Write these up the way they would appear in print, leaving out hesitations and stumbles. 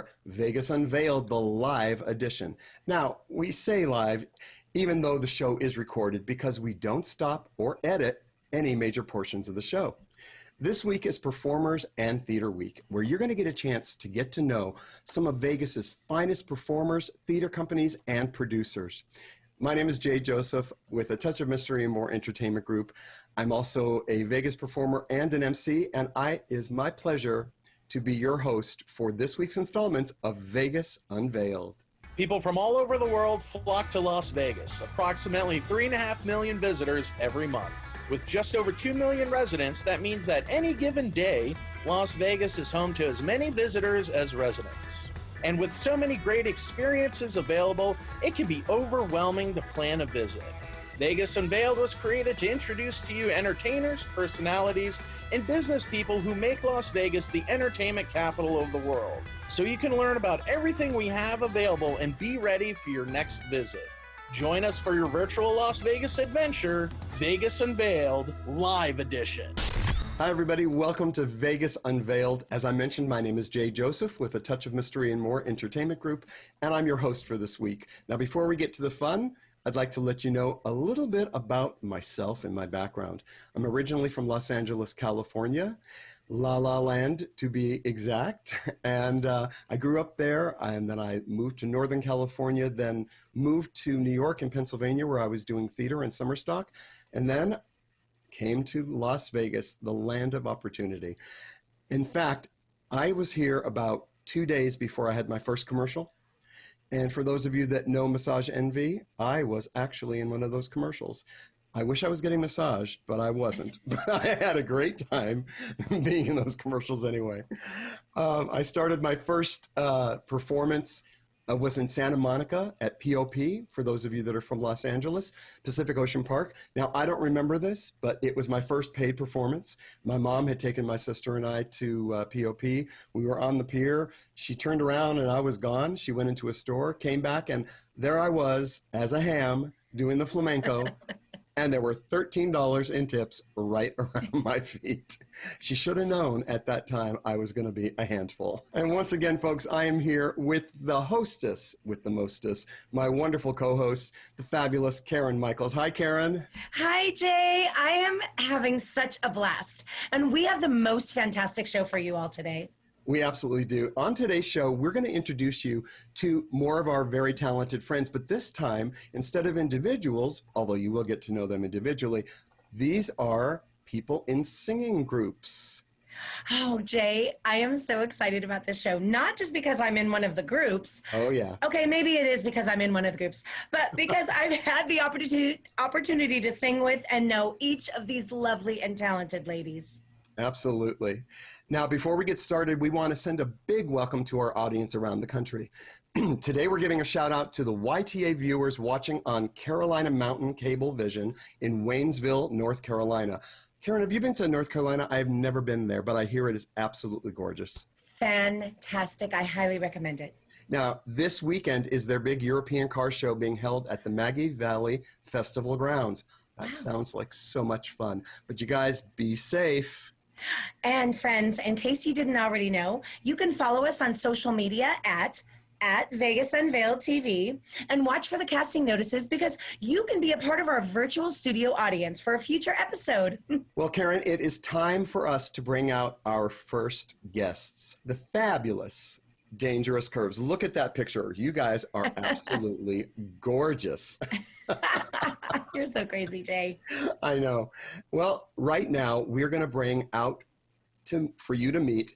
our Vegas Unveiled, the live edition. Now, we say live, even though the show is recorded, because we don't stop or edit any major portions of the show. This week is Performers and Theater Week, where you're going to get a chance to get to know some of Vegas's finest performers, theater companies, and producers. My name is Jay Joseph with A Touch of Mystery and More Entertainment Group. I'm also a Vegas performer and an MC, and it is my pleasure to be your host for this week's installment of Vegas Unveiled. People from all over the world flock to Las Vegas, approximately 3.5 million visitors every month. With just over 2 million residents, that means that any given day, Las Vegas is home to as many visitors as residents. And with so many great experiences available, it can be overwhelming to plan a visit. Vegas Unveiled was created to introduce to you entertainers, personalities, and business people who make Las Vegas the entertainment capital of the world. So you can learn about everything we have available and be ready for your next visit. Join us for your virtual Las Vegas adventure, Vegas Unveiled Live Edition. Hi, everybody. Welcome to Vegas Unveiled. As I mentioned, my name is Jay Joseph with A Touch of Mystery and More Entertainment Group, and I'm your host for this week. Now, before we get to the fun, I'd like to let you know a little bit about myself and my background. I'm originally from Los Angeles, California, La La Land to be exact, and I grew up there, and then I moved to Northern California, then moved to New York and Pennsylvania where I was doing theater and summer stock, and then came to Las Vegas, the land of opportunity. In fact, I was here about 2 days before I had my first commercial. And for those of you that know Massage Envy, I was actually in one of those commercials. I wish I was getting massaged, but I wasn't. But I had a great time being in those commercials anyway. I started my first performance was in Santa Monica at POP, for those of you that are from Los Angeles, Pacific Ocean Park. Now, I don't remember this, but it was my first paid performance. My mom had taken my sister and I to POP. We were on the pier. She turned around and I was gone. She went into a store, came back, and there I was as a ham doing the flamenco. And there were $13 in tips right around my feet. She should have known at that time I was going to be a handful. And once again, folks, I am here with the hostess with the mostest, my wonderful co-host, the fabulous Karen Michaels. Hi, Karen. Hi, Jay. I am having such a blast. And we have the most fantastic show for you all today. We absolutely do. On today's show, we're going to introduce you to more of our very talented friends, but this time, instead of individuals, although you will get to know them individually, these are people in singing groups. Oh, Jay, I am so excited about this show, not just because I'm in one of the groups. Oh, yeah. Okay, maybe it is because I'm in one of the groups, but because I've had the opportunity to sing with and know each of these lovely and talented ladies. Absolutely. Now, before we get started, we want to send a big welcome to our audience around the country. Today, we're giving a shout out to the YTA viewers watching on Carolina Mountain Cable Vision in Waynesville, North Carolina. Karen, have you been to North Carolina? I've never been there, but I hear it is absolutely gorgeous. Fantastic. I highly recommend it. Now, this weekend is their big European car show being held at the Maggie Valley Festival grounds. That sounds like so much fun. But you guys, be safe. And friends, in case you didn't already know, you can follow us on social media at Vegas Unveiled TV and watch for the casting notices because you can be a part of our virtual studio audience for a future episode. Well, Karen, it is time for us to bring out our first guests, the fabulous Dangerous Curves. Look at that picture. You guys are absolutely gorgeous. You're so crazy, Jay. I know. Well, right now, we're going to bring out for you to meet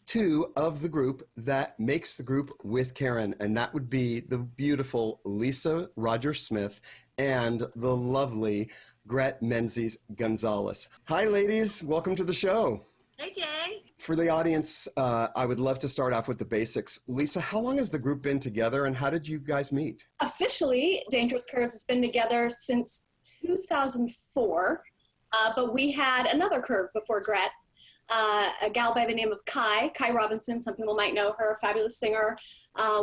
two of the group that makes the group with Karen, and that would be the beautiful Lisa Rogers-Smith and the lovely Gret Menzies Gonzalez. Hi, ladies. Welcome to the show. Hey, Jay. For the audience, I would love to start off with the basics. Lisa, how long has the group been together, and how did you guys meet? Officially, Dangerous Curves has been together since 2004, but we had another curve before Gret, a gal by the name of Kai Robinson. Some people might know her, a fabulous singer.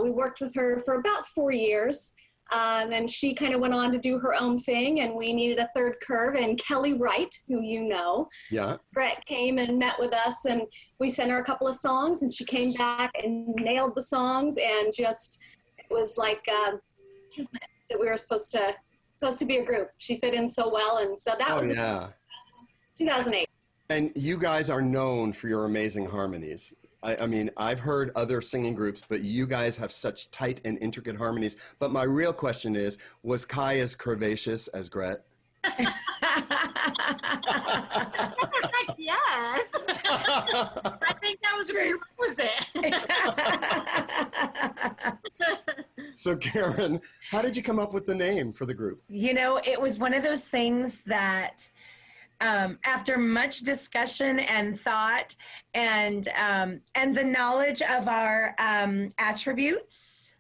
We worked with her for about 4 years. Then she kind of went on to do her own thing, and we needed a third curve. And Kelly Wright, who you know, Yeah. Brett came and met with us, and we sent her a couple of songs, and she came back and nailed the songs, and just it was like that we were supposed to be a group. She fit in so well, and so that was 2008. And you guys are known for your amazing harmonies. I mean, I've heard other singing groups, but you guys have such tight and intricate harmonies. But my real question is, was Kai as curvaceous as Gret? Yes. I think that was very requisite. So, Karen, how did you come up with the name for the group? You know, it was one of those things that after much discussion and thought and the knowledge of our attributes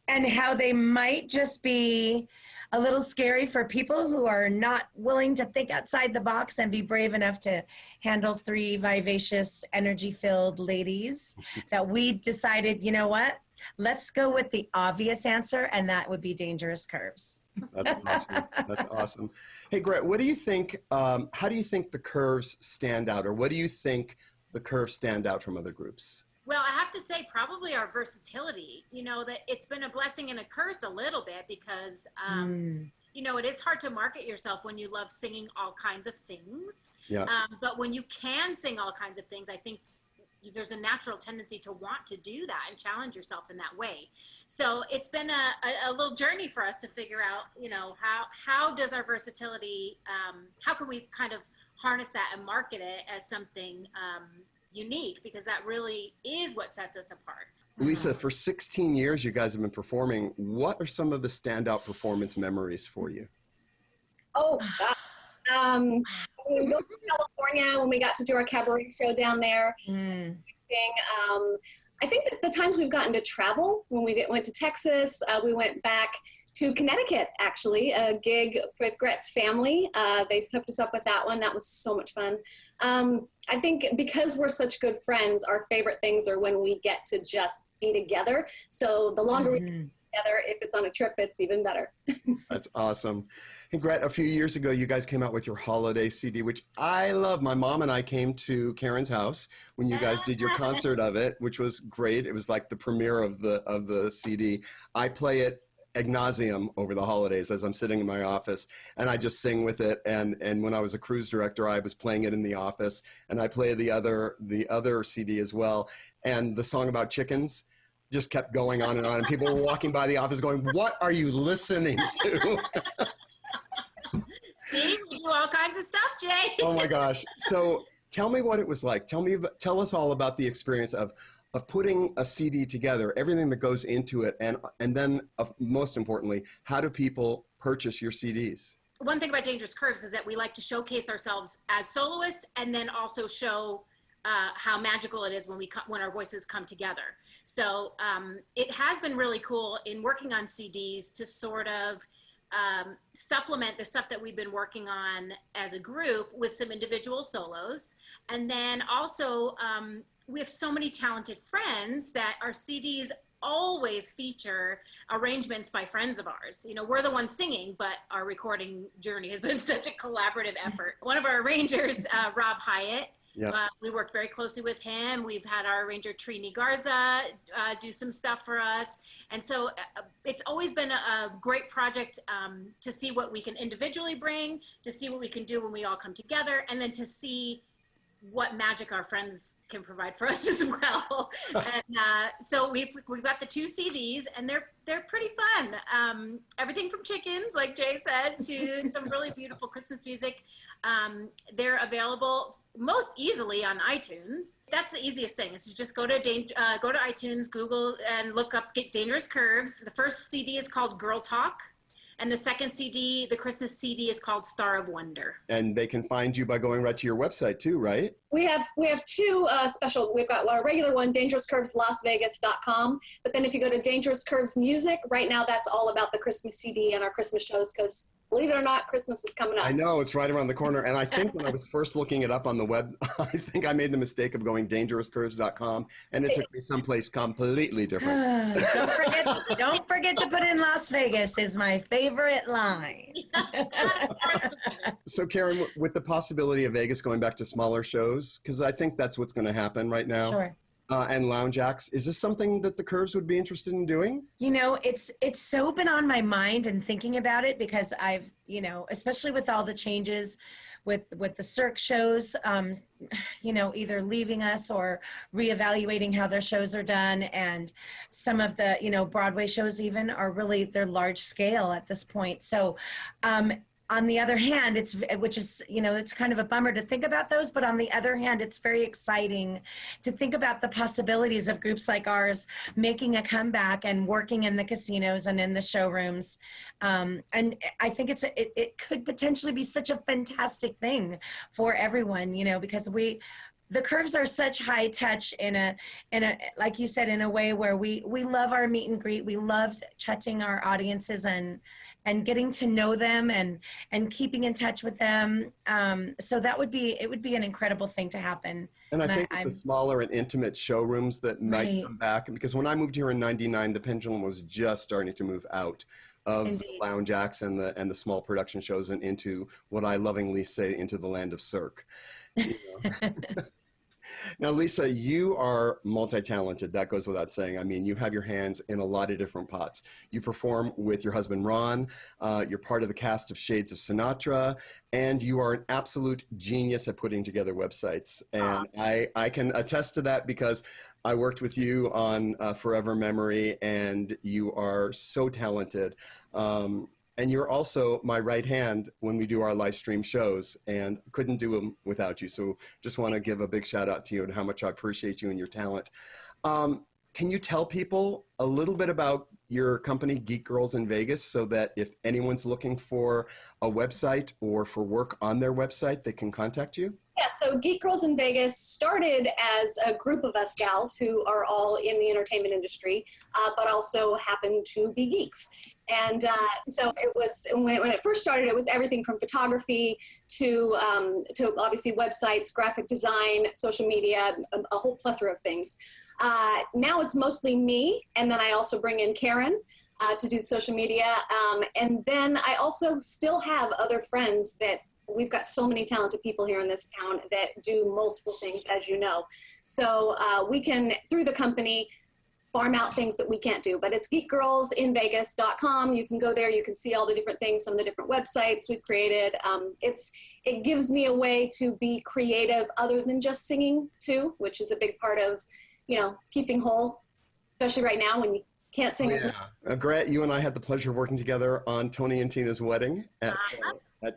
and how they might just be a little scary for people who are not willing to think outside the box and be brave enough to handle three vivacious, energy-filled ladies, that we decided, you know what, let's go with the obvious answer, and that would be Dangerous Curves. That's awesome. That's awesome. Hey, Gret, what do you think, how do you think the Curves stand out, or what do you think the Curves stand out from other groups? Well, I have to say probably our versatility, you know, that it's been a blessing and a curse a little bit because, you know, it is hard to market yourself when you love singing all kinds of things. Yeah. But when you can sing all kinds of things, I think there's a natural tendency to want to do that and challenge yourself in that way. So it's been a little journey for us to figure out, you know, how does our versatility, how can we kind of harness that and market it as something unique, because that really is what sets us apart. Lisa, for 16 years you guys have been performing. What are some of the standout performance memories for you? Oh, when we moved to California, when we got to do our cabaret show down there, I think that the times we've gotten to travel, when we went to Texas, we went back to Connecticut, actually, a gig with Gret's family. They hooked us up with that one. That was so much fun. I think because we're such good friends, our favorite things are when we get to just be together. So the longer we get together, if it's on a trip, it's even better. That's awesome. Hey, Gret, a few years ago, you guys came out with your holiday CD, which I love. My mom and I came to Karen's house when you guys did your concert of it, which was great. It was like the premiere of the CD. I play it ad nauseum over the holidays as I'm sitting in my office, and I just sing with it. And when I was a cruise director, I was playing it in the office, and I play the other CD as well. And the song about chickens just kept going on, and people were walking by the office going, "What are you listening to?" See, we do all kinds of stuff, Jay. Oh my gosh! So tell me what it was like. Tell us all about the experience of putting a CD together, everything that goes into it, and then most importantly, how do people purchase your CDs? One thing about Dangerous Curves is that we like to showcase ourselves as soloists, and then also show how magical it is when our voices come together. So it has been really cool in working on CDs to sort of supplement the stuff that we've been working on as a group with some individual solos. And then also we have so many talented friends that our CDs always feature arrangements by friends of ours. You know, we're the ones singing, but our recording journey has been such a collaborative effort. One of our arrangers, Rob Hyatt, we worked very closely with him. We've had our arranger Trini Garza do some stuff for us. And so it's always been a great project to see what we can individually bring, to see what we can do when we all come together, and then to see what magic our friends can provide for us as well. And so we've got the 2 CDs, and they're pretty fun. Everything from chickens, like Jay said, to some really beautiful Christmas music. They're available most easily on iTunes. That's the easiest thing, is to just go to iTunes, Google, and look up Dangerous Curves. The first CD is called Girl Talk, and the second CD, the Christmas CD, is called Star of Wonder. And they can find you by going right to your website too, right? We have 2 special. We've got our regular one, DangerousCurvesLasVegas.com. But then if you go to Dangerous Curves Music, right now that's all about the Christmas CD and our Christmas shows, because believe it or not, Christmas is coming up. I know, it's right around the corner. And I think when I was first looking it up on the web, I think I made the mistake of going dangerouscurves.com, and it took me someplace completely different. Don't forget to put in Las Vegas is my favorite line. So Karen, with the possibility of Vegas going back to smaller shows, because I think that's what's going to happen right now. Sure. And lounge acts. Is this something that the Curves would be interested in doing? You know, it's so been on my mind and thinking about it because I've, you know, especially with all the changes with the Cirque shows, you know, either leaving us or reevaluating how their shows are done. And some of the, you know, Broadway shows even are really, they're large scale at this point. So, on the other hand, which is, you know, it's kind of a bummer to think about those, but on the other hand, it's very exciting to think about the possibilities of groups like ours making a comeback and working in the casinos and in the showrooms. And I think it could potentially be such a fantastic thing for everyone, you know, because the Curves are such high touch in a, like you said, in a way where we love our meet and greet. We love touching our audiences and getting to know them and keeping in touch with them. So it would be an incredible thing to happen. And I think the smaller and intimate showrooms that might come back, because when I moved here in '99, the pendulum was just starting to move out of the lounge acts and the small production shows and into what I lovingly say, into the land of Cirque. You know? Now, Lisa, you are multi-talented. That goes without saying. I mean, you have your hands in a lot of different pots. You perform with your husband, Ron. You're part of the cast of Shades of Sinatra. And you are an absolute genius at putting together websites. And I can attest to that because I worked with you on Forever Memory, and you are so talented. And you're also my right hand when we do our live stream shows, and couldn't do them without you. So just want to give a big shout out to you and how much I appreciate you and your talent. Can you tell people a little bit about your company, Geek Girls in Vegas, so that if anyone's looking for a website or for work on their website, they can contact you? Yeah, so Geek Girls in Vegas started as a group of us gals who are all in the entertainment industry, but also happen to be geeks. And so it was, when it first started, it was everything from photography to obviously websites, graphic design, social media, a whole plethora of things. Now it's mostly me, and then I also bring in Karen to do social media. And then I also still have other friends that we've got so many talented people here in this town that do multiple things, as you know. So we can, through the company, farm out things that we can't do. But it's geekgirlsinvegas.com. You can go there. You can see all the different things, some of the different websites we've created. It gives me a way to be creative other than just singing, too, which is a big part of, you know, keeping whole, especially right now when you can't sing as much. Grant, you and I had the pleasure of working together on Tony and Tina's wedding at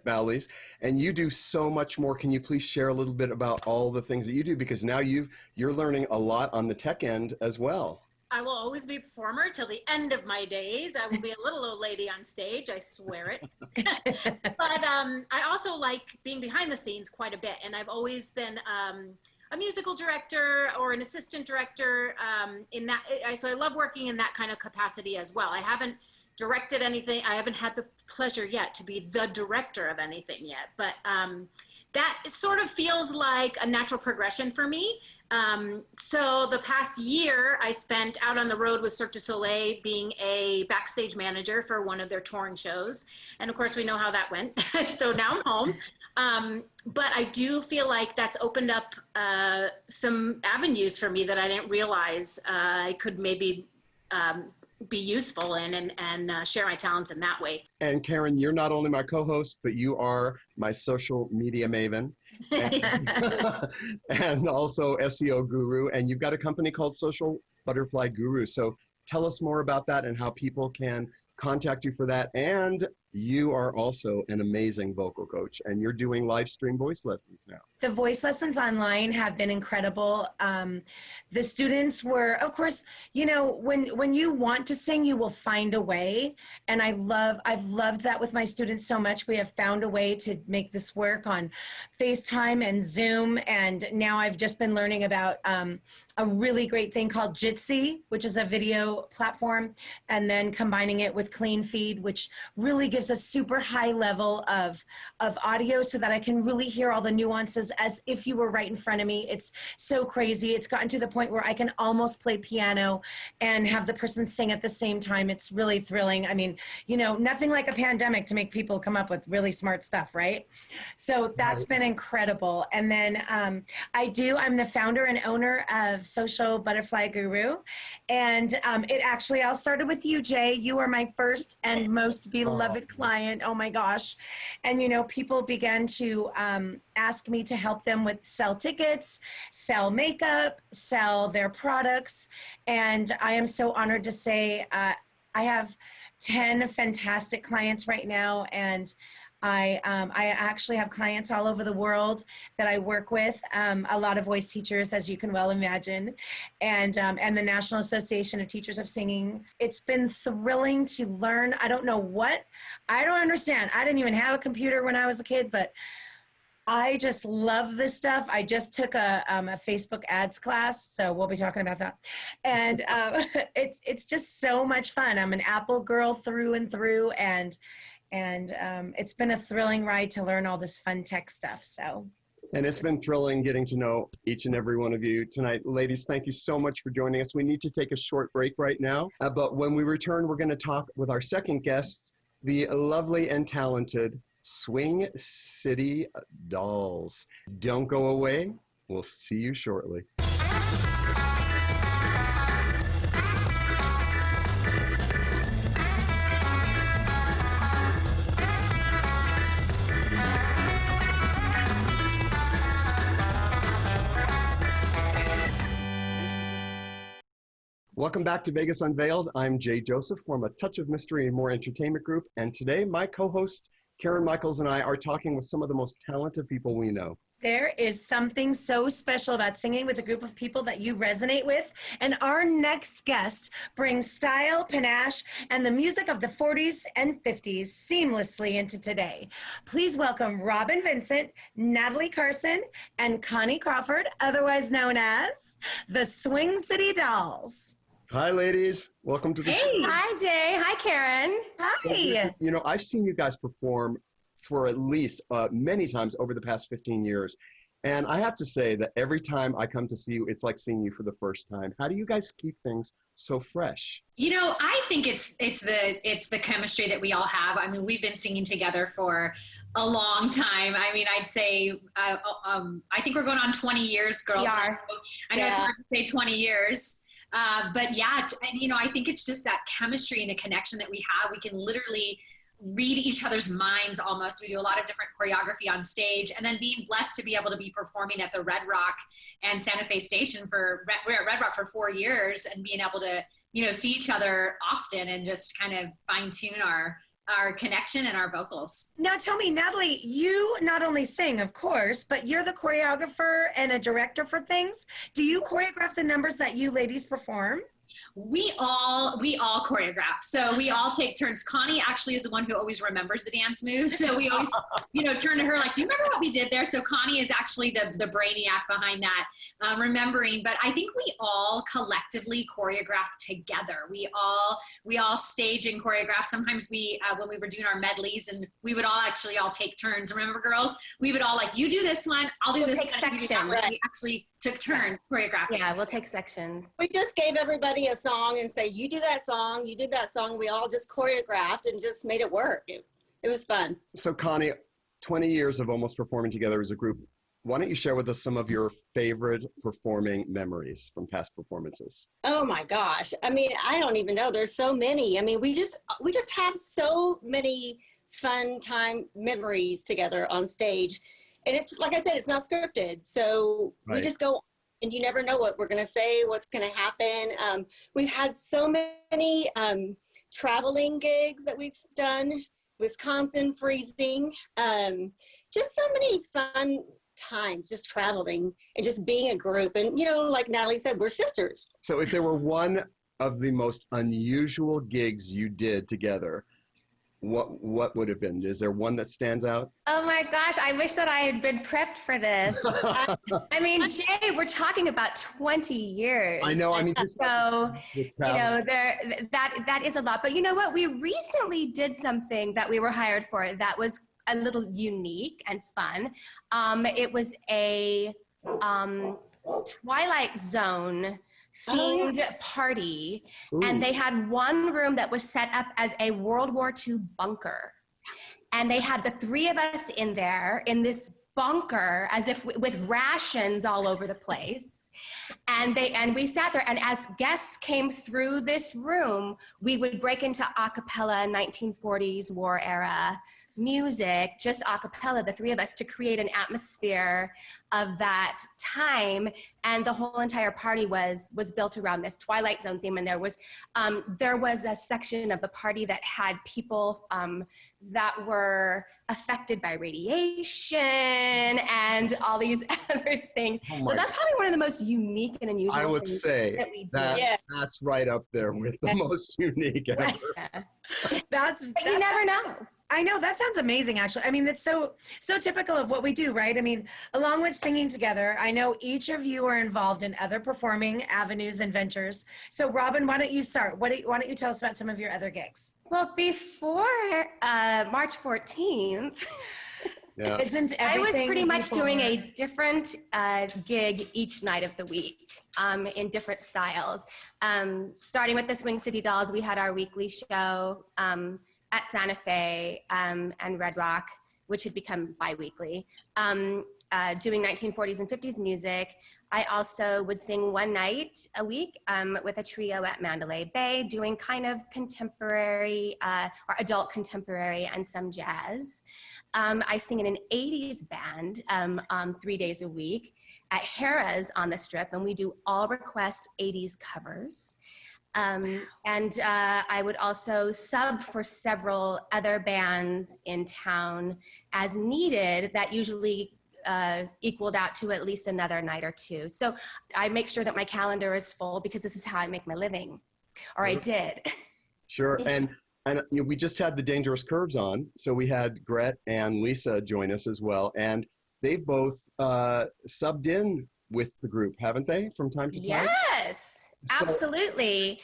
Bally's, and you do so much more. Can you please share a little bit about all the things that you do? Because now you're learning a lot on the tech end as well. I will always be a performer till the end of my days. I will be a little old lady on stage, I swear it. But I also like being behind the scenes quite a bit, and I've always been a musical director or an assistant director in that. So I love working in that kind of capacity as well. I haven't directed anything. I haven't had the pleasure yet to be the director of anything yet, but that sort of feels like a natural progression for me. So the past year I spent out on the road with Cirque du Soleil being a backstage manager for one of their touring shows. And of course we know how that went. So now I'm home. But I do feel like that's opened up some avenues for me that I didn't realize I could maybe be useful in and share my talents in that way. And Karen, you're not only my co-host, but you are my social media maven and also SEO guru. And you've got a company called Social Butterfly Guru. So tell us more about that and how people can contact you for that. And you are also an amazing vocal coach, and you're doing live stream voice lessons now. The voice lessons online have been incredible. The students were, of course, you know, when you want to sing, you will find a way. And I've loved that with my students so much. We have found a way to make this work on FaceTime and Zoom. And now I've just been learning about a really great thing called Jitsi, which is a video platform, and then combining it with Clean Feed, which really gives gives a super high level of audio so that I can really hear all the nuances as if you were right in front of me. It's so crazy. It's gotten to the point where I can almost play piano and have the person sing at the same time. It's really thrilling. I mean, you know, nothing like a pandemic to make people come up with really smart stuff, right? So that's been incredible. And then I'm the founder and owner of Social Butterfly Guru. And it actually all started with you, Jay. You are my first and most beloved client. Oh my gosh. And, you know, people began to ask me to help them with sell tickets, sell makeup, sell their products. And I am so honored to say I have 10 fantastic clients right now. And I actually have clients all over the world that I work with, a lot of voice teachers, as you can well imagine, and the National Association of Teachers of Singing. It's been thrilling to learn. I don't understand. I didn't even have a computer when I was a kid, but I just love this stuff. I just took a Facebook ads class, so we'll be talking about that. And it's just so much fun. I'm an Apple girl through and through, and it's been a thrilling ride to learn all this fun tech stuff. So. And it's been thrilling getting to know each and every one of you tonight. Ladies, thank you so much for joining us. We need to take a short break right now, but when we return, we're going to talk with our second guests, the lovely and talented Swing City Dolls. Don't go away. We'll see you shortly. Welcome back to Vegas Unveiled. I'm Jay Joseph from A Touch of Mystery and More Entertainment Group, and today my co-host Karen Michaels and I are talking with some of the most talented people we know. There is something so special about singing with a group of people that you resonate with, and our next guest brings style, panache, and the music of the 40s and 50s seamlessly into today. Please welcome Robin Vincent, Natalie Carson, and Connie Crawford, otherwise known as the Swing City Dolls. Hi, ladies. Welcome to the show. Hi, Jay. Hi, Karen. Hi. You know, I've seen you guys perform for at least many times over the past 15 years. And I have to say that every time I come to see you, it's like seeing you for the first time. How do you guys keep things so fresh? You know, I think it's the chemistry that we all have. I mean, we've been singing together for a long time. I mean, I'd say, I think we're going on 20 years, girls. We are. I know it's hard to say 20 years. But yeah, you know, I think it's just that chemistry and the connection that we have. We can literally read each other's minds almost. We do a lot of different choreography on stage, and then being blessed to be able to be performing at the Red Rock and Santa Fe Station we're at Red Rock for 4 years, and being able to, you know, see each other often and just kind of fine tune our connection and our vocals. Now tell me, Natalie, you not only sing, of course, but you're the choreographer and a director for things. Do you choreograph the numbers that you ladies perform? We all choreograph. So we all take turns. Connie actually is the one who always remembers the dance moves. So we always, you know, turn to her like, do you remember what we did there? So Connie is actually the brainiac behind that, remembering. But I think we all collectively choreograph together. We all stage and choreograph. Sometimes when we were doing our medleys, and we would all take turns. Remember, girls? We would all like, you do this one, I'll do this one. Section, right. We actually took turns choreographing. Yeah, we'll take sections. We just gave everybody a song and say, you do that song, you did that song. We all just choreographed and just made it work. It was fun. So Connie, 20 years of almost performing together as a group. Why don't you share with us some of your favorite performing memories from past performances? Oh my gosh. I mean, I don't even know. There's so many. I mean, we just have so many fun time memories together on stage. And it's, like I said, it's not scripted. So we just go, and you never know what we're going to say, what's going to happen. We've had so many traveling gigs that we've done, Wisconsin freezing, just so many fun times just traveling and just being a group. And, you know, like Natalie said, we're sisters. So if there were one of the most unusual gigs you did together, what would have been? Is there one that stands out? Oh my gosh, I wish that I had been prepped for this. I mean, Jay, we're talking about 20 years. I know. I mean, so, that is a lot. But you know what? We recently did something that we were hired for that was a little unique and fun. It was a Twilight Zone themed party, and they had one room that was set up as a World War II bunker, and they had the three of us in there in this bunker as if with rations all over the place, and we sat there, and as guests came through this room, we would break into a cappella 1940s war era music, just a cappella, the three of us, to create an atmosphere of that time. And the whole entire party was built around this Twilight Zone theme. And there was a section of the party that had people that were affected by radiation and all these other things. So that's probably one of the most unique and unusual I would things say that we that did. that's right up there with the most unique ever. But you never know. I know, that sounds amazing, actually. I mean, it's so typical of what we do, right? I mean, along with singing together, I know each of you are involved in other performing avenues and ventures. So, Robin, why don't you start? Why don't you tell us about some of your other gigs? Well, before March 14th, I was pretty much doing a different gig each night of the week in different styles. Starting with the Swing City Dolls, we had our weekly show at Santa Fe and Red Rock, which had become bi-weekly, doing 1940s and 50s music. I also would sing one night a week with a trio at Mandalay Bay, doing kind of contemporary or adult contemporary and some jazz. I sing in an 80s band 3 days a week at Harrah's on the Strip, and we do all request 80s covers. And I would also sub for several other bands in town as needed that usually equaled out to at least another night or two. So I make sure that my calendar is full because this is how I make my living, or I did. Sure. And you know, we just had the Dangerous Curves on, so we had Gret and Lisa join us as well, and they've both subbed in with the group, haven't they, from time to time? Yes. Absolutely.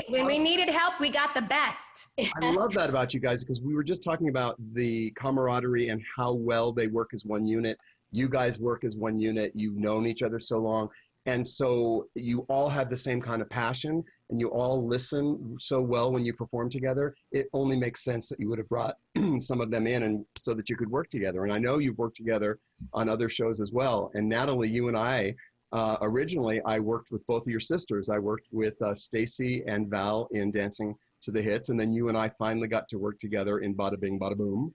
When we needed help, we got the best. I love that about you guys, because we were just talking about the camaraderie and how well they work as one unit. You guys work as one unit. You've known each other so long. And so you all have the same kind of passion, and you all listen so well when you perform together. It only makes sense that you would have brought some of them in, and so that you could work together. And I know you've worked together on other shows as well. And Natalie, you and I, originally, I worked with both of your sisters. I worked with Stacy and Val in Dancing to the Hits, and then you and I finally got to work together in Bada Bing Bada Boom.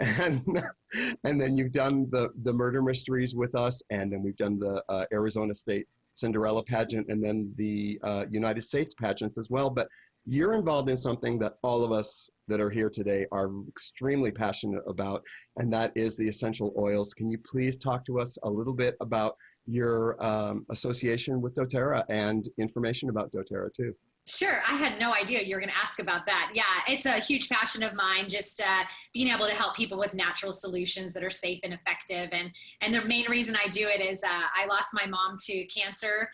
And then you've done the Murder Mysteries with us, and then we've done the Arizona State Cinderella pageant, and then the United States pageants as well. But you're involved in something that all of us that are here today are extremely passionate about, and that is the essential oils. Can you please talk to us a little bit about your association with doTERRA and information about doTERRA too? Sure. I had no idea you were going to ask about that. Yeah, it's a huge passion of mine, just being able to help people with natural solutions that are safe and effective. And the main reason I do it is I lost my mom to cancer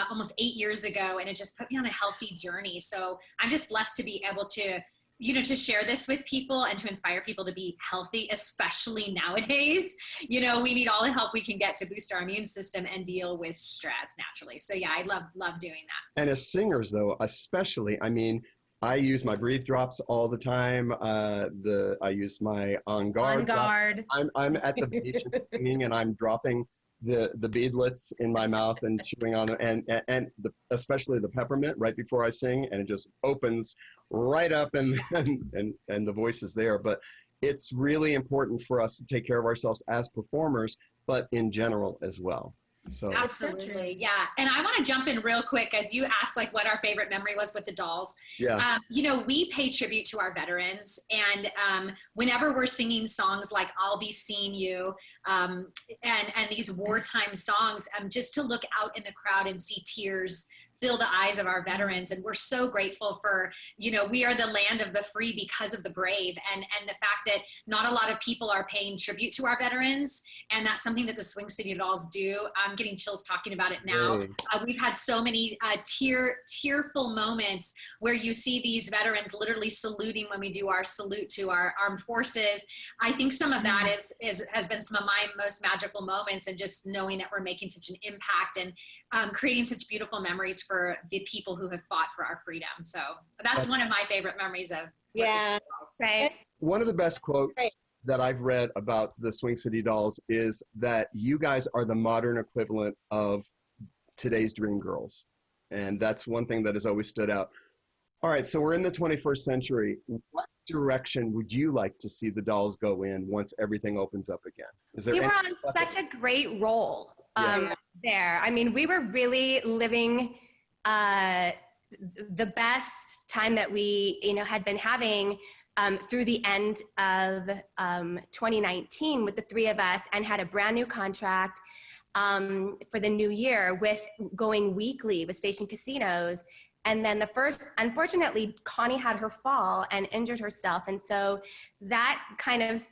almost 8 years ago, and it just put me on a healthy journey. So I'm just blessed to be able to, to share this with people and to inspire people to be healthy, especially nowadays. We need all the help we can get to boost our immune system and deal with stress naturally. So yeah, I love doing that. And as singers though, especially, I mean, I use my breathe drops all the time. I use my On Guard. I'm at the beach and singing, and I'm dropping the beadlets in my mouth and chewing on them, and especially the peppermint right before I sing, and it just opens right up, and the voice is there. But it's really important for us to take care of ourselves as performers, but in general as well. So absolutely, yeah. And I want to jump in real quick as you asked what our favorite memory was with the dolls. Yeah. We pay tribute to our veterans, and whenever we're singing songs like "I'll Be Seeing You" and these wartime songs, just to look out in the crowd and see tears fill the eyes of our veterans. And we're so grateful for, you know, we are the land of the free because of the brave, and the fact that not a lot of people are paying tribute to our veterans. And that's something that the Swing City Dolls do. I'm getting chills talking about it now. We've had so many tearful moments where you see these veterans literally saluting when we do our salute to our armed forces. I think some of that has been some of my most magical moments, and just knowing that we're making such an impact and creating such beautiful memories for the people who have fought for our freedom. So that's one of my favorite memories of. Yeah, right. One of the best quotes that I've read about the Swing City Dolls is that you guys are the modern equivalent of today's Dream Girls. And that's one thing that has always stood out. All right, so we're in the 21st century. What direction would you like to see the dolls go in once everything opens up again? We were on such a great roll there. I mean, we were really living the best time that we, you know, had been having through the end of 2019 with the three of us, and had a brand new contract for the new year with going weekly with Station Casinos. And then unfortunately, Connie had her fall and injured herself. And so that kind of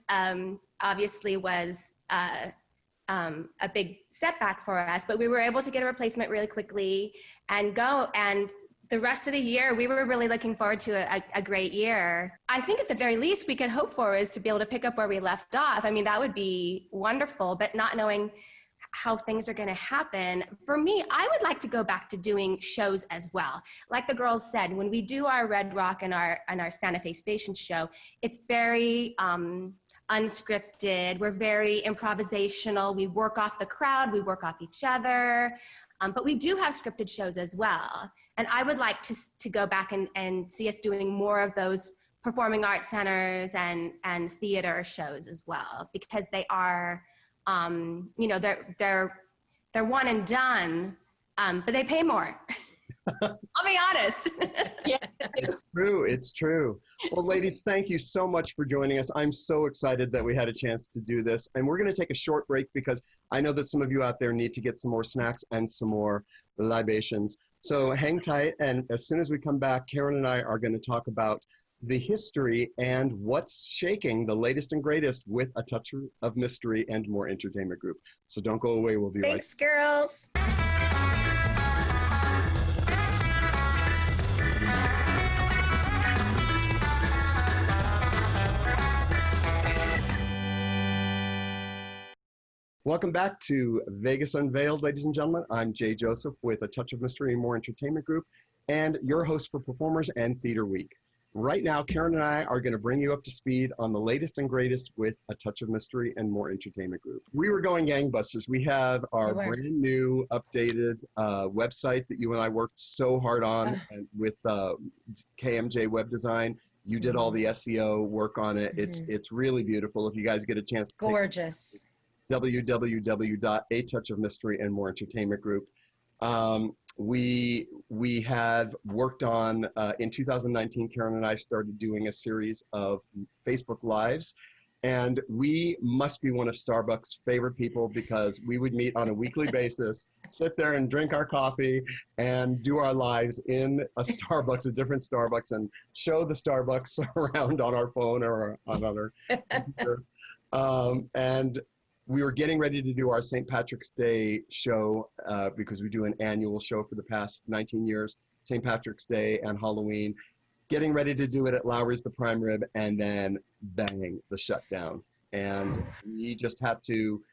obviously was a big setback for us, but we were able to get a replacement really quickly and go. And the rest of the year, we were really looking forward to a great year. I think at the very least we could hope for is to be able to pick up where we left off. I mean, that would be wonderful, but not knowing how things are going to happen. For me, I would like to go back to doing shows as well. Like the girls said, when we do our Red Rock and our Santa Fe Station show, it's very unscripted. We're very improvisational. We work off the crowd. We work off each other. But we do have scripted shows as well. And I would like to go back and see us doing more of those performing arts centers and theater shows as well, because they are, you know, they're one and done, but they pay more. I'll be honest. Yeah. It's true. Well, ladies, thank you so much for joining us. I'm so excited that we had a chance to do this. And we're going to take a short break because I know that some of you out there need to get some more snacks and some more libations. So hang tight. And as soon as we come back, Karen and I are going to talk about the history and what's shaking the latest and greatest with a touch of mystery and more entertainment group. So don't go away. We'll be right back. Thanks, girls. Welcome back to Vegas Unveiled, ladies and gentlemen. I'm Jay Joseph with A Touch of Mystery and More Entertainment Group, and your host for Performers and Theater Week. Right now, Karen and I are going to bring you up to speed on the latest and greatest with A Touch of Mystery and More Entertainment Group. We were going gangbusters. We have our brand new updated website that you and I worked so hard on and with KMJ Web Design. You did all the SEO work on it. It's really beautiful. If you guys get a chance to gorgeous. www.atouchofmysteryandmoreentertainmentgroup. We have worked on, in 2019, Karen and I started doing a series of Facebook Lives, and we must be one of Starbucks' favorite people because we would meet on a weekly basis, sit there and drink our coffee and do our lives in a Starbucks, a different Starbucks, and show the Starbucks around on our phone or on our computer. And we were getting ready to do our St. Patrick's Day show because we do an annual show for the past 19 years, St. Patrick's Day and Halloween. Getting ready to do it at Lowry's the Prime Rib, and then bang, the shutdown. And we just had to,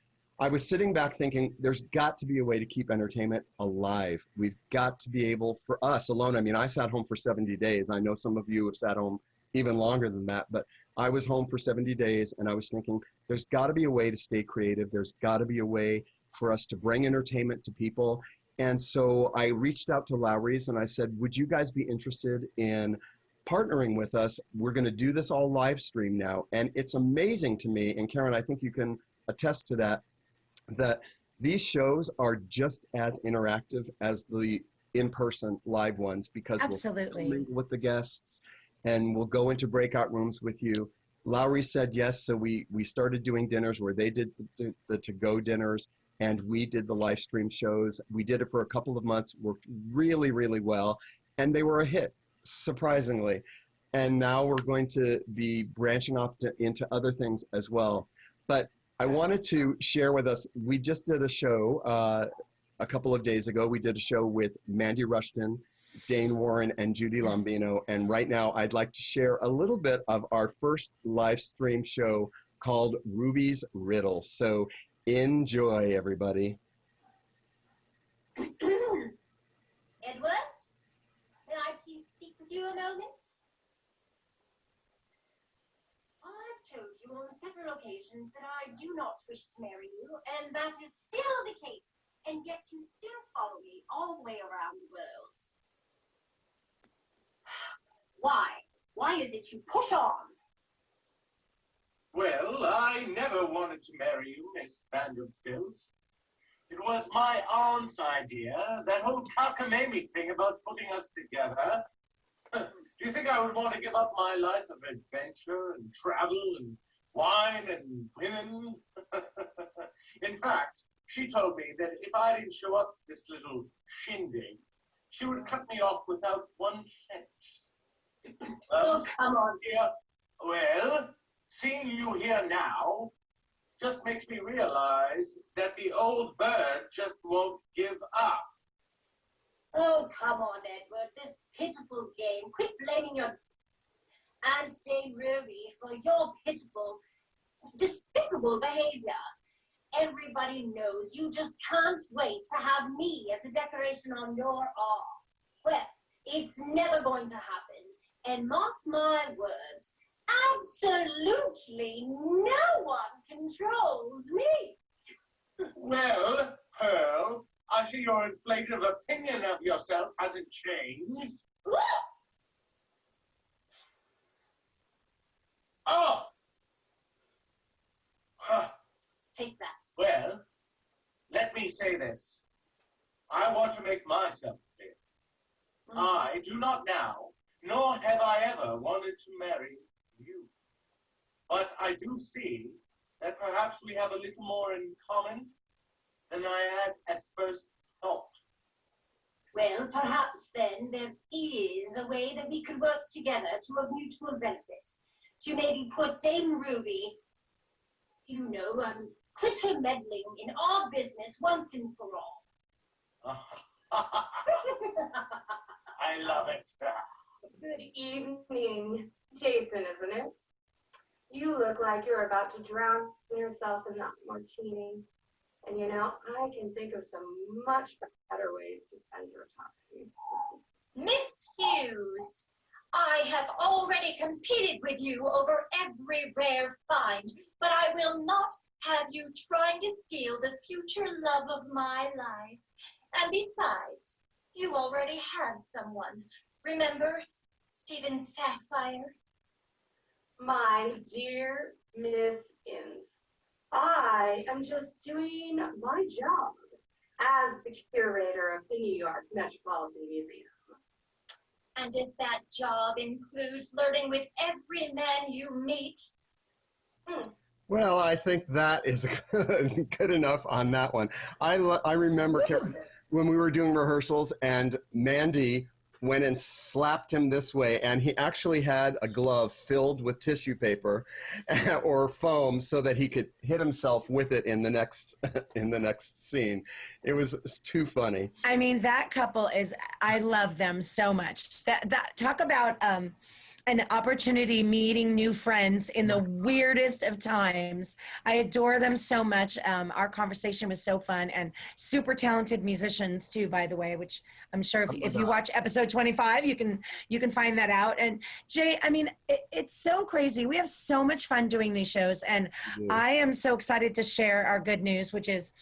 I was sitting back thinking, there's got to be a way to keep entertainment alive. We've got to be able, for us alone, I mean, I sat home for 70 days. I know some of you have sat home even longer than that, but I was home for 70 days and I was thinking there's got to be a way to stay creative. There's got to be a way for us to bring entertainment to people. And so I reached out to Lowry's and I said, would you guys be interested in partnering with us? We're going to do this all live stream now. And it's amazing to me, and Karen, I think you can attest to that, that these shows are just as interactive as the in-person live ones because absolutely, we'll mingle with the guests and we'll go into breakout rooms with you. Lowry said yes, so we started doing dinners where they did the to-go dinners, and we did the live stream shows. We did it for a couple of months, worked really, really well, and they were a hit, surprisingly. And now we're going to be branching off into other things as well. But I wanted to share with us, we just did a show a couple of days ago. We did a show with Mandy Rushton, Dane Warren, and Judy Lombino. And right now I'd like to share a little bit of our first live stream show called Ruby's Riddle. So enjoy, everybody. Edward, may I please speak with you a moment? I've told you on several occasions that I do not wish to marry you, and that is still the case, and yet you still follow me all the way around the world. Why? Why is it you push on? Well, I never wanted to marry you, Miss Vanderbilt. It was my aunt's idea, that whole cockamamie thing about putting us together. Do you think I would want to give up my life of adventure and travel and wine and women? In fact, she told me that if I didn't show up to this little shindig, she would cut me off without 1 cent. Oh, come on. Yeah, well, seeing you here now just makes me realize that the old bird just won't give up. Oh, come on, Edward, this pitiful game. Quit blaming your Aunt Dame Ruby for your pitiful, despicable behavior. Everybody knows you just can't wait to have me as a decoration on your arm. Well, it's never going to happen. And mark my words, absolutely no one controls me. Well, Pearl, I see your inflated opinion of yourself hasn't changed. Oh! Huh. Take that. Well, let me say this. I want to make myself clear. I do not now, nor have I ever wanted to marry you. But I do see that perhaps we have a little more in common than I had at first thought. Well, perhaps then there is a way that we could work together to a mutual benefit. To maybe put Dame Ruby, quit her meddling in our business once and for all. I love it. Good evening, Jason, isn't it? You look like you're about to drown yourself in that martini. And I can think of some much better ways to spend your time. Miss Hughes, I have already competed with you over every rare find, but I will not have you trying to steal the future love of my life. And besides, you already have someone. Remember Stephen Sapphire? My dear Miss Innes, I am just doing my job as the curator of the New York Metropolitan Museum. And does that job include flirting with every man you meet? Well, I think that is good enough on that one. I remember when we were doing rehearsals and Mandy went and slapped him this way, and he actually had a glove filled with tissue paper or foam so that he could hit himself with it in the next scene. It was too funny. I mean, that couple I love them so much. That talk about an opportunity meeting new friends in the weirdest of times. I adore them so much. Our conversation was so fun, and super talented musicians too, by the way, which I'm sure if you watch episode 25, you can find that out. And Jay, I mean, it's so crazy. We have so much fun doing these shows, and I am so excited to share our good news, which is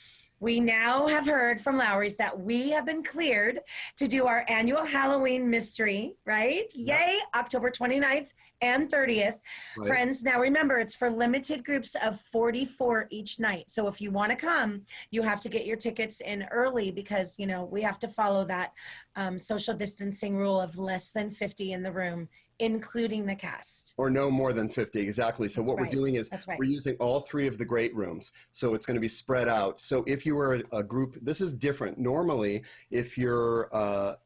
we now have heard from Lowry's that we have been cleared to do our annual Halloween mystery, right? Yay, October 29th and 30th. Right. Friends, now remember, it's for limited groups of 44 each night. So if you want to come, you have to get your tickets in early because, we have to follow that social distancing rule of less than 50 in the room, including the cast. Or no more than 50, exactly. So what we're doing is That's right. we're using all 3 of the great rooms. So it's going to be spread out. So if you were a group, this is different. Normally, if you're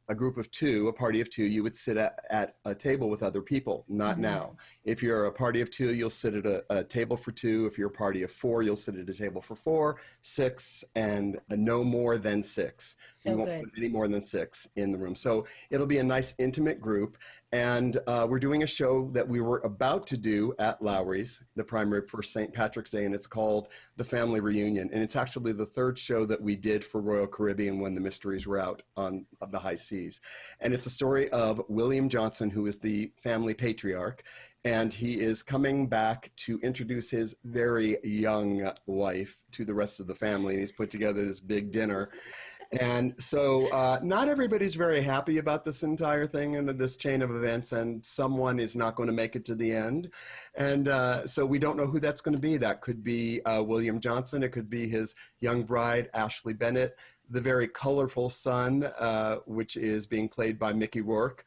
a group of 2, a party of 2, you would sit at a table with other people. Not now. If you're a party of 2, you'll sit at a table for 2. If you're a party of 4, you'll sit at a table for 4, 6, and no more than 6. So we won't put any more than 6 in the room. So it'll be a nice intimate group. And we're doing a show that we were about to do at Lowry's, the primary for St. Patrick's Day, and it's called The Family Reunion. And it's actually the 3rd show that we did for Royal Caribbean when the mysteries were out on the high seas. And it's a story of William Johnson, who is the family patriarch, and he is coming back to introduce his very young wife to the rest of the family. And he's put together this big dinner. And so not everybody's very happy about this entire thing and this chain of events, and someone is not going to make it to the end. And so we don't know who that's going to be. That could be William Johnson. It could be his young bride, Ashley Bennett, the very colorful son, which is being played by Mickey Rourke.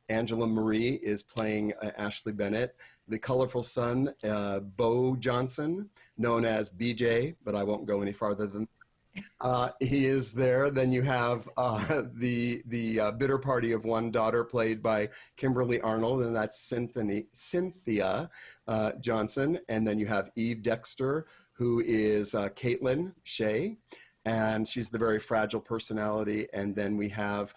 Angela Marie is playing Ashley Bennett. The colorful son, Bo Johnson, known as BJ, but I won't go any farther than he is there. Then you have the bitter party of one daughter, played by Kimberly Arnold, and that's Cynthia Johnson. And then you have Eve Dexter, who is Caitlin Shea, and she's the very fragile personality. And then we have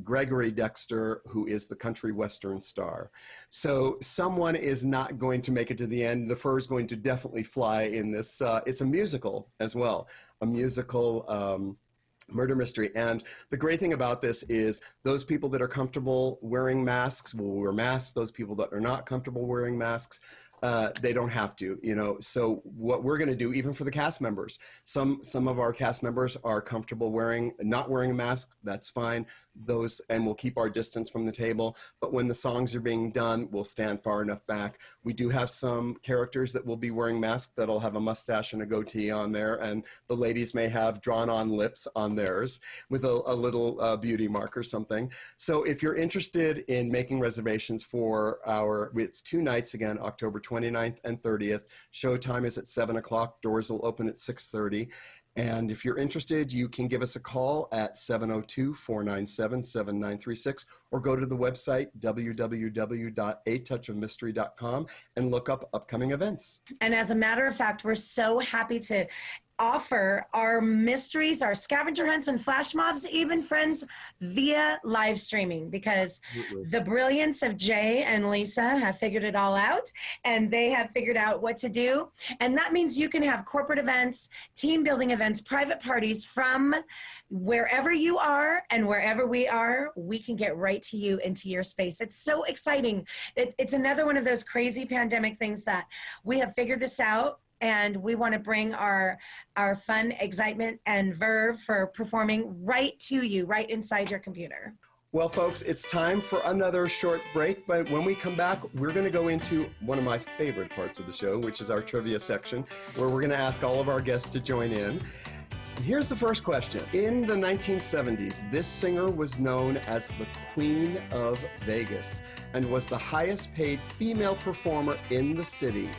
Gregory Dexter, who is the country western star. So someone is not going to make it to the end. The fur is going to definitely fly in this. It's a musical as well, a musical murder mystery. And the great thing about this is those people that are comfortable wearing masks will wear masks. Those people that are not comfortable wearing masks, they don't have to, you know. So what we're going to do, even for the cast members, some of our cast members are comfortable not wearing a mask. That's fine. And we'll keep our distance from the table. But when the songs are being done, we'll stand far enough back. We do have some characters that will be wearing masks that'll have a mustache and a goatee on there, and the ladies may have drawn-on lips on theirs with a little beauty mark or something. So if you're interested in making reservations for it's 2 nights again, October 29th and 30th. Showtime is at 7 o'clock. Doors will open at 6:30. And if you're interested, you can give us a call at 702-497-7936 or go to the website www.atouchofmystery.com and look up upcoming events. And as a matter of fact, we're so happy to offer our mysteries, our scavenger hunts, and flash mobs, even, friends, via live streaming, because the brilliance of Jay and Lisa have figured it all out, and they have figured out what to do. And that means you can have corporate events, team building events, private parties from wherever you are and wherever we are. We can get right to you into your space. It's so exciting. It's another one of those crazy pandemic things that we have figured this out. And we want to bring our fun, excitement, and verve for performing right to you, right inside your computer. Well, folks, it's time for another short break. But when we come back, we're going to go into one of my favorite parts of the show, which is our trivia section, where we're going to ask all of our guests to join in. Here's the first question. In the 1970s, this singer was known as the Queen of Vegas and was the highest paid female performer in the city.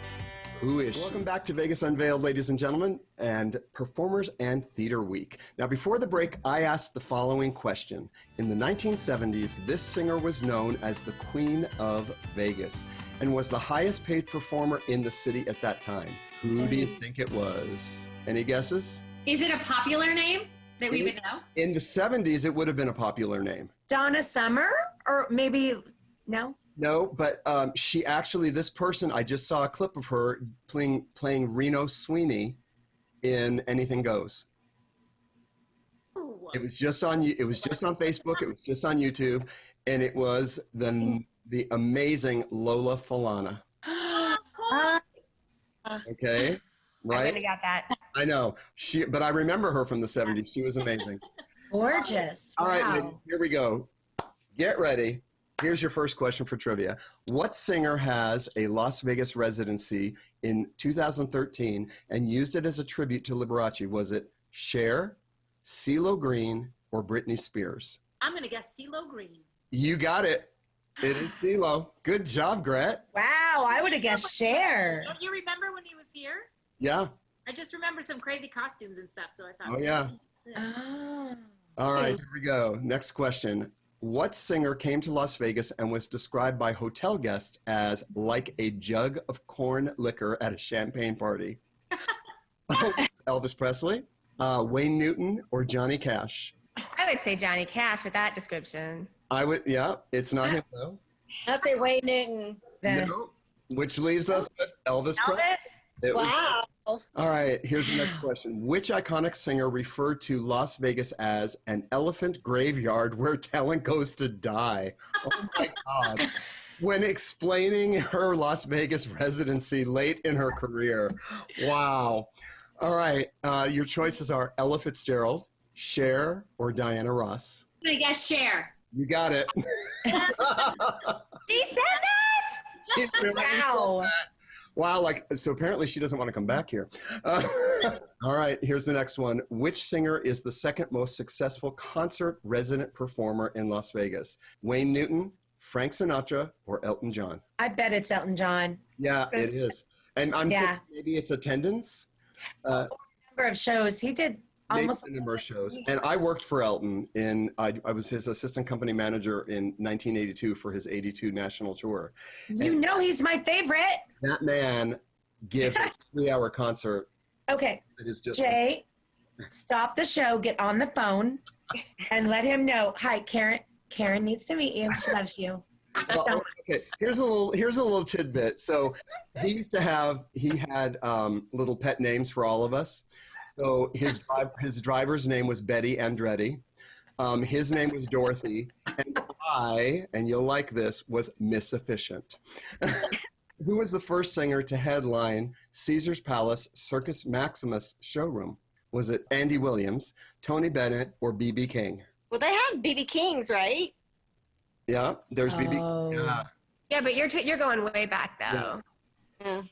Who is she? Welcome back to Vegas Unveiled, ladies and gentlemen, and Performers and Theater Week. Now, before the break, I asked the following question. In the 1970s, this singer was known as the Queen of Vegas and was the highest paid performer in the city at that time. Who do you think it was? Any guesses? Is it a popular name that we would know? In the 70s, it would have been a popular name. Donna Summer? Or maybe, no? No, but she actually, this person, I just saw a clip of her playing Reno Sweeney in Anything Goes. It was just on Facebook, it was just on YouTube, and it was the amazing Lola Falana. Okay, right? I wouldn't have got that. I know, but I remember her from the 70s. She was amazing. Gorgeous. All right, wow. ladies, here we go. Get ready. Here's your first question for trivia. What singer has a Las Vegas residency in 2013 and used it as a tribute to Liberace? Was it Cher, CeeLo Green, or Britney Spears? I'm going to guess CeeLo Green. You got it. It is CeeLo. Good job, Gret. Wow, I would have guessed Cher. Don't you remember when he was here? Yeah. I just remember some crazy costumes and stuff, so I thought. Oh, yeah. Oh. All right, here we go. Next question. What singer came to Las Vegas and was described by hotel guests as like a jug of corn liquor at a champagne party? Elvis Presley, Wayne Newton, or Johnny Cash? I would say Johnny Cash with that description. Yeah, it's not him though. I'd say Wayne Newton. No, which leaves us with Elvis Presley. Wow. All right, here's the next question. Which iconic singer referred to Las Vegas as an elephant graveyard where talent goes to die? Oh my God. When explaining her Las Vegas residency late in her career. Wow. All right, your choices are Ella Fitzgerald, Cher, or Diana Ross. I guess Cher. You got it. She said that? She really Wow. said that. Wow, so apparently she doesn't want to come back here. All right, here's the next one. Which singer is the second most successful concert resident performer in Las Vegas? Wayne Newton, Frank Sinatra, or Elton John? I bet it's Elton John. Yeah, it is. And I'm thinking maybe it's attendance. Number of shows. He did almost a number of shows. And I worked for Elton I was his assistant company manager in 1982 for his 82 national tour. You know he's my favorite. That man gives a 3-hour concert. Okay. It is just Jay, stop the show, get on the phone, and let him know. Hi, Karen. Karen needs to meet you. She loves you. Well, okay. Here's a little tidbit. So he had little pet names for all of us. So his driver's name was Betty Andretti. His name was Dorothy, and you'll like this, was Miss Efficient. Who was the first singer to headline Caesar's Palace Circus Maximus showroom? Was it Andy Williams, Tony Bennett, or B.B. King? Well, they had B.B. King's, right? Yeah, there's B.B. Yeah. Yeah, but you're going way back though. Yeah.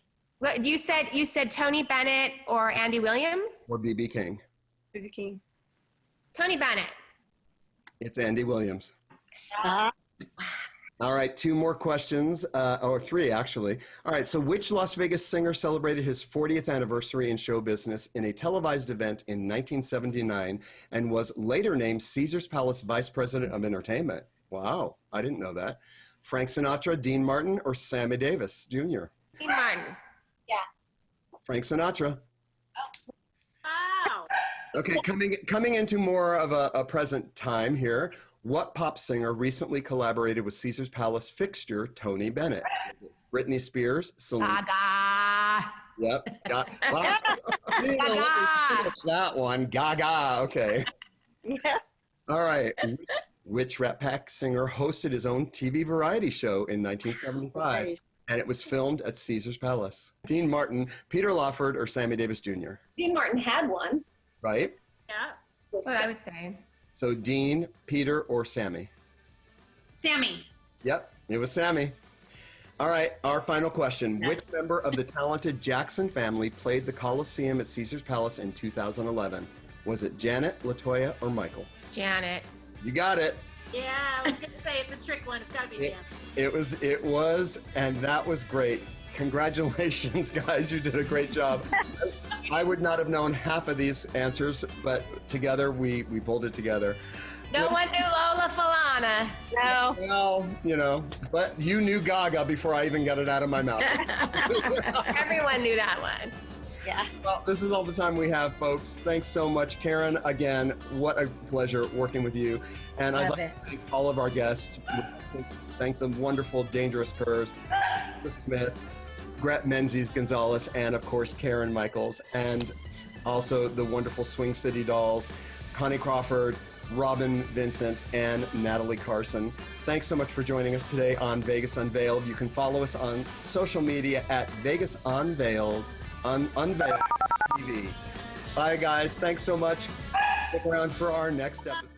What you said Tony Bennett or Andy Williams? Or B.B. King. B.B. King. Tony Bennett. It's Andy Williams. All right, 2 more questions, or 3 actually. All right, so which Las Vegas singer celebrated his 40th anniversary in show business in a televised event in 1979 and was later named Caesar's Palace Vice President of Entertainment? Wow, I didn't know that. Frank Sinatra, Dean Martin, or Sammy Davis Jr.? Dean Martin. Yeah. Frank Sinatra. Wow. Okay, coming into more of a present time here. What pop singer recently collaborated with Caesar's Palace fixture Tony Bennett? Was it Britney Spears, Celine? Gaga. Yep. Gaga. That one. Gaga. Okay. Yeah. All right. Which Rat Pack singer hosted his own TV variety show in 1975? And it was filmed at Caesar's Palace. Dean Martin, Peter Lawford, or Sammy Davis Jr.? Dean Martin had one. Right? Yeah. That's what I would say. So Dean, Peter, or Sammy? Sammy. Yep, it was Sammy. All right, our final question. Which member of the talented Jackson family played the Coliseum at Caesar's Palace in 2011? Was it Janet, LaToya, or Michael? Janet. You got it. Yeah, I was going to say it's a trick one. It's got to be Jan. It was, and that was great. Congratulations, guys. You did a great job. I would not have known half of these answers, but together we pulled it together. No one knew Lola Falana. No. Well, but you knew Gaga before I even got it out of my mouth. Everyone knew that one. Yeah. Well, this is all the time we have, folks. Thanks so much, Karen. Again, what a pleasure working with you. And I'd like to thank all of our guests. Thank the wonderful Dangerous Curves, the Smith, Gret Menzies Gonzalez, and of course Karen Michaels, and also the wonderful Swing City Dolls, Connie Crawford, Robin Vincent, and Natalie Carson. Thanks so much for joining us today on Vegas Unveiled. You can follow us on social media at Vegas Unveiled, Unveiled TV. Bye, guys. Thanks so much. Stick around for our next episode.